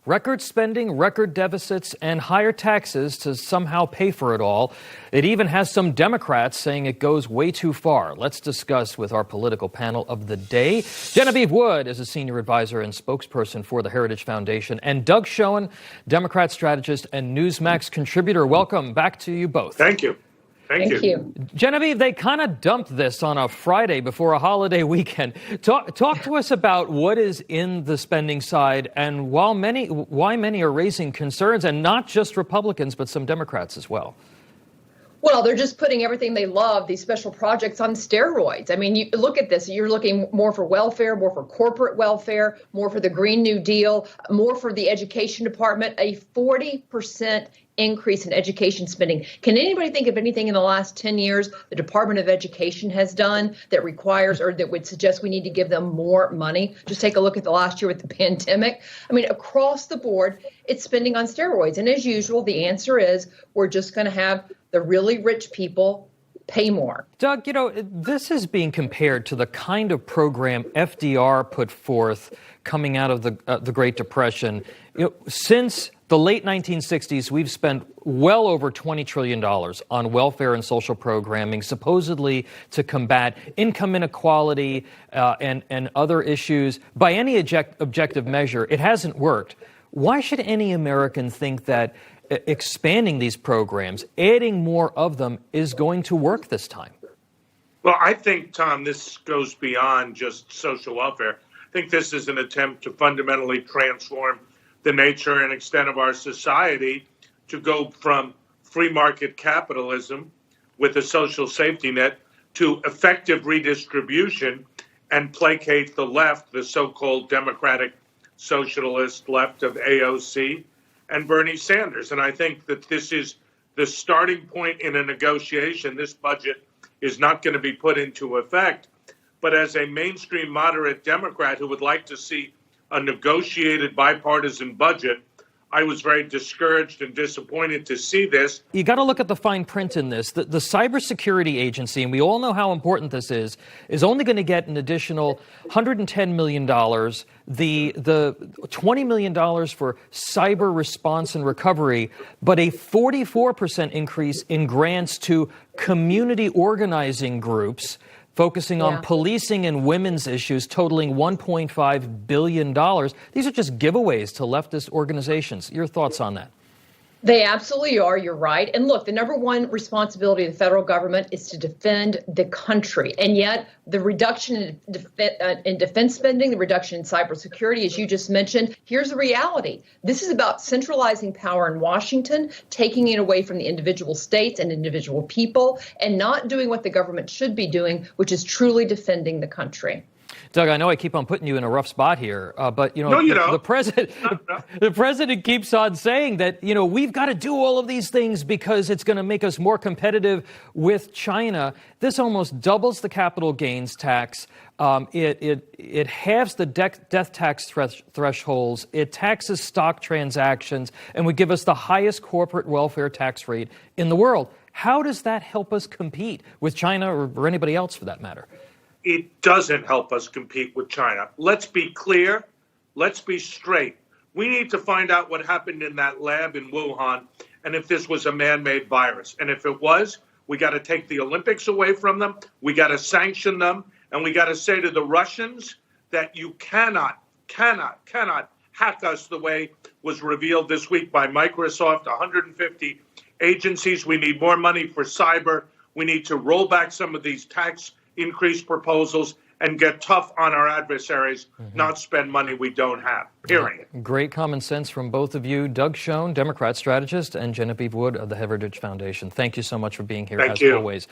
Record spending, record deficits, and higher taxes to somehow pay for it all. It even has some Democrats saying it goes way too far. Let's discuss with our political panel of the day. Genevieve Wood is a senior advisor and spokesperson for the Heritage Foundation, and Doug Schoen, Democrat strategist and Newsmax contributor. Welcome back to you both. Thank you. Thank you. Genevieve, they kind of dumped this on a Friday before a holiday weekend. Talk to us about what is in the spending side and why many are raising concerns, and not just Republicans, but some Democrats as well. Well, they're just putting everything they love, these special projects, on steroids. I mean, you look at this, you're looking more for welfare, more for corporate welfare, more for the Green New Deal, more for the education department, a 40% increase in education spending. Can anybody think of anything in the last 10 years the Department of Education has done that requires or that would suggest we need to give them more money? Just take a look at the last year with the pandemic. I mean, across the board, it's spending on steroids. And as usual, the answer is we're just going to have the really rich people pay more. Doug, this is being compared to the kind of program FDR put forth coming out of the Great Depression. Since the late 1960s, we've spent well over $20 trillion on welfare and social programming, supposedly to combat income inequality and other issues. By any objective measure, it hasn't worked. Why should any American think that expanding these programs, adding more of them, is going to work this time? Well, I think, Tom, this goes beyond just social welfare. I think this is an attempt to fundamentally transform the nature and extent of our society, to go from free market capitalism with a social safety net to effective redistribution and placate the left, the so-called democratic socialist left of AOC and Bernie Sanders. And I think that this is the starting point in a negotiation. This budget is not going to be put into effect. But as a mainstream moderate Democrat who would like to see a negotiated bipartisan budget, I was very discouraged and disappointed to see this. You got to look at the fine print in this. The cybersecurity agency, and we all know how important this is only going to get an additional $110 million. The $20 million for cyber response and recovery, but a 44% increase in grants to community organizing groups focusing on policing and women's issues, totaling $1.5 billion. These are just giveaways to leftist organizations. Your thoughts on that? They absolutely are. You're right. And look, the number one responsibility of the federal government is to defend the country. And yet the reduction in defense spending, the reduction in cybersecurity, as you just mentioned, here's the reality. This is about centralizing power in Washington, taking it away from the individual states and individual people, and not doing what the government should be doing, which is truly defending the country. Doug, I know I keep on putting you in a rough spot here, but the president keeps on saying that we've got to do all of these things because it's going to make us more competitive with China. This almost doubles the capital gains tax. It halves the death tax thresholds. It taxes stock transactions, and would give us the highest corporate welfare tax rate in the world. How does that help us compete with China or anybody else, for that matter? It doesn't help us compete with China. Let's be clear. Let's be straight. We need to find out what happened in that lab in Wuhan and if this was a man-made virus. And if it was, we got to take the Olympics away from them. We got to sanction them. And we got to say to the Russians that you cannot hack us the way was revealed this week by Microsoft, 150 agencies. We need more money for cyber. We need to roll back some of these tax increase proposals and get tough on our adversaries, not spend money we don't have, period. Great common sense from both of you. Doug Schoen, Democrat strategist, and Genevieve Wood of the Heritage Foundation. Thank you so much for being here, as always.